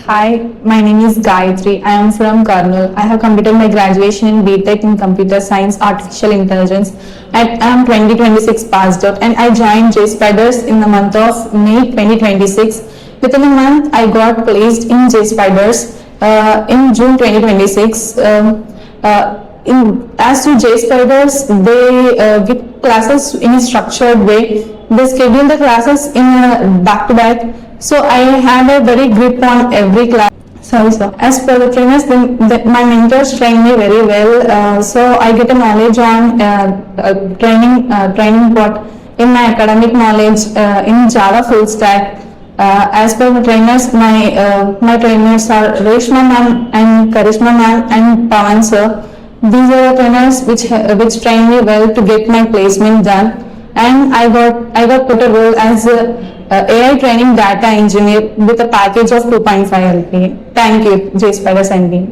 Hi, my name is Gayatri. I am from Karnool. I have completed my graduation in B.Tech in Computer Science Artificial Intelligence and I am 2026 passed out, and I joined Jspiders in the month of May 2026. Within a month, I got placed in Jspiders in June 2026. As to Jspiders, they give classes in a structured way. They schedule the classes in a back-to-back. So I had a very grip on every class. Sorry, sir. As per the trainers, my mentors train me very well. So I get a knowledge on training what in my academic knowledge in Java full stack. As per the trainers, my trainers are Reshma ma'am and Karishma ma'am and Pawan sir. These are the trainers which train me well to get my placement done, and I got put a role as a AI training data engineer with a package of 2.5 LPA. Thank you, Jspiders and me.